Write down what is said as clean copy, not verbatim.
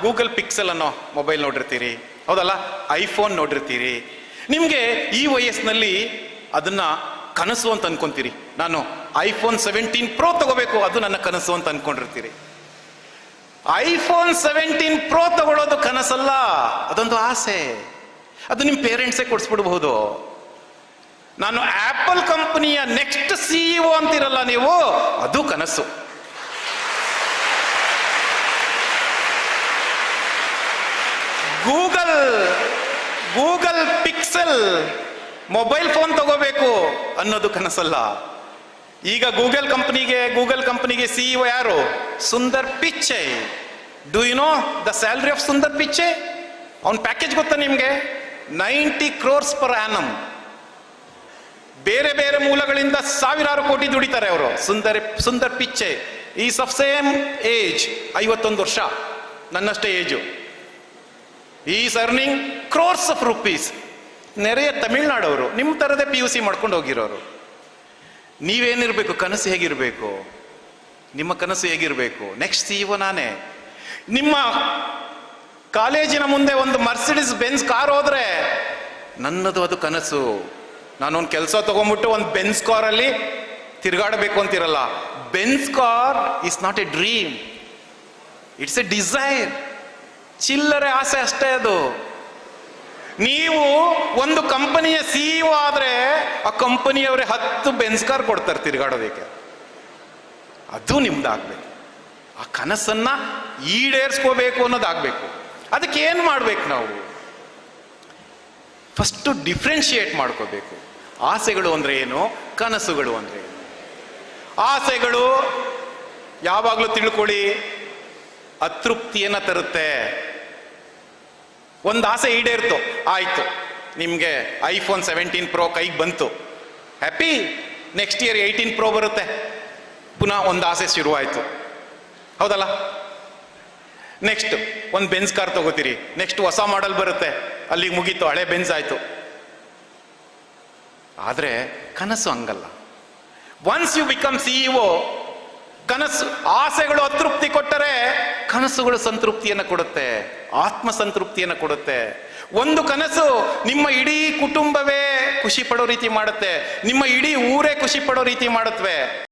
Google pixel ಅನ್ನೋ mobile ನೋಡಿರ್ತೀರಿ, ಹೌದಲ್ಲ, iPhone ನೋಡಿರ್ತೀರಿ. ನಿಮಗೆ ಈ ವಯಸ್ಸಿನಲ್ಲಿ ಅದನ್ನ ಕನಸು ಅಂತ ಅನ್ಕೊಂತೀರಿ. ನಾನು ಐಫೋನ್ 17 Pro ತಗೋಬೇಕು, ಅದು ನನ್ನ ಕನಸು ಅಂತ ಅನ್ಕೊಂಡಿರ್ತೀರಿ. ಐಫೋನ್ 17 Pro ತಗೊಳ್ಳೋದು ಕನಸಲ್ಲ, ಅದೊಂದು ಆಸೆ. ಅದು ನಿಮ್ಮ ಪೇರೆಂಟ್ಸೇ ಕೊಡಿಸ್ಬಿಡ್ಬಹುದು. ನಾನು ಆಪಲ್ ಕಂಪನಿಯ ನೆಕ್ಸ್ಟ್ CEO ಅಂತಿರಲ್ಲ ನೀವು, ಅದು ಕನಸು. ಗೂಗಲ್ ಪಿಕ್ಸೆಲ್ ಮೊಬೈಲ್ ಫೋನ್ ತಗೋಬೇಕು ಅನ್ನೋದು ಕನಸಲ್ಲ. ಈಗ ಗೂಗಲ್ ಕಂಪನಿಗೆ CEO ಯಾರು? Sundar Pichai. Do you know the salary of Sundar Pichai? ಅವನ್ ಪ್ಯಾಕೇಜ್ ಗೊತ್ತಾ ನಿಮ್ಗೆ? 90 crores per annum. ಬೇರೆ ಬೇರೆ ಮೂಲಗಳಿಂದ ಸಾವಿರಾರು ಕೋಟಿ ದುಡಿತಾರೆ ಅವರು. Sundar Pichai is of same age, 51 ವರ್ಷ, ನನ್ನಷ್ಟೇ age. Is earning crores of rupees. ನೆರೆಯ ತಮಿಳ್ನಾಡವರು, ನಿಮ್ಮ ಥರದೇ PUC ಮಾಡ್ಕೊಂಡು ಹೋಗಿರೋರು. ನೀವೇನಿರ್ಬೇಕು? ಕನಸು ಹೇಗಿರ್ಬೇಕು? ನಿಮ್ಮ ಕನಸು ಹೇಗಿರ್ಬೇಕು? ನೆಕ್ಸ್ಟ್ CEO ನಾನೇ. ನಿಮ್ಮ ಕಾಲೇಜಿನ ಮುಂದೆ ಒಂದು ಮರ್ಸಿಡಿಸ್ ಬೆನ್ಸ್ ಕಾರ್ ಹೋದ್ರೆ ನನ್ನದು ಅದು ಕನಸು. ನಾನೊಂದು ಕೆಲಸ ತಗೊಂಡ್ಬಿಟ್ಟು ಒಂದು ಬೆನ್ಸ್ ಕಾರಲ್ಲಿ ತಿರುಗಾಡಬೇಕು ಅಂತಿರಲ್ಲ. Benz car is not a dream, it's a desire. ಚಿಲ್ಲರೆ ಆಸೆ ಅಷ್ಟೇ ಅದು. ನೀವು ಒಂದು ಕಂಪನಿಯ CEO ಆದ್ರೆ ಆ ಕಂಪನಿಯವರೇ 10 ಬೆನ್ಸ್ ಕಾರ್ ಕೊಡ್ತಾರೆ ತಿರುಗಾಡೋದಕ್ಕೆ. ಅದು ನಿಮ್ದಾಗ್ಬೇಕು. ಆ ಕನಸನ್ನ ಈಡೇರಿಸ್ಕೋಬೇಕು ಅನ್ನೋದಾಗ್ಬೇಕು. ಅದಕ್ಕೆ ಏನ್ ಮಾಡ್ಬೇಕು ನಾವು? ಫಸ್ಟ್ ಡಿಫ್ರೆನ್ಶಿಯೇಟ್ ಮಾಡ್ಕೋಬೇಕು. ಆಸೆಗಳು ಅಂದ್ರೆ ಏನು, ಕನಸುಗಳು ಅಂದ್ರೆ ಏನು. ಆಸೆಗಳು ಯಾವಾಗ್ಲೂ ತಿಳ್ಕೊಳ್ಳಿ, ಅತೃಪ್ತಿಯನ್ನ ತರುತ್ತೆ. ಒಂದು ಆಸೆ ಈಡೇರ್ತು, ಆಯ್ತು, ನಿಮ್ಗೆ ಐಫೋನ್ 17 Pro ಕೈಗೆ ಬಂತು, ಹ್ಯಾಪಿ. ನೆಕ್ಸ್ಟ್ ಇಯರ್ 18 Pro ಬರುತ್ತೆ, ಪುನಃ ಒಂದು ಆಸೆ ಶುರುವಾಯ್ತು, ಹೌದಲ್ಲ? ನೆಕ್ಸ್ಟ್ ಒಂದು ಬೆನ್ಸ್ ಕಾರ್ ತಗೋತೀರಿ, ನೆಕ್ಸ್ಟ್ ಹೊಸ ಮಾಡೆಲ್ ಬರುತ್ತೆ, ಅಲ್ಲಿಗೆ ಮುಗೀತು, ಹಳೆ ಬೆನ್ಸ್ ಆಯ್ತು. ಆದ್ರೆ ಕನಸು ಹಂಗಲ್ಲ. ಒನ್ಸ್ ಯು ಬಿಕಮ್ CEO, ಕನಸು ಆಸೆಗಳು ಅತೃಪ್ತಿ ಕೊಟ್ಟರೆ ಕನಸುಗಳು ಸಂತೃಪ್ತಿಯನ್ನು ಕೊಡುತ್ತೆ, ಆತ್ಮ ಸಂತೃಪ್ತಿಯನ್ನು ಕೊಡುತ್ತೆ. ಒಂದು ಕನಸು ನಿಮ್ಮ ಇಡೀ ಕುಟುಂಬವೇ ಖುಷಿ ಪಡೋ ರೀತಿ ಮಾಡುತ್ತೆ, ನಿಮ್ಮ ಇಡೀ ಊರೇ ಖುಷಿ ಪಡೋ ರೀತಿ ಮಾಡುತ್ತವೆ.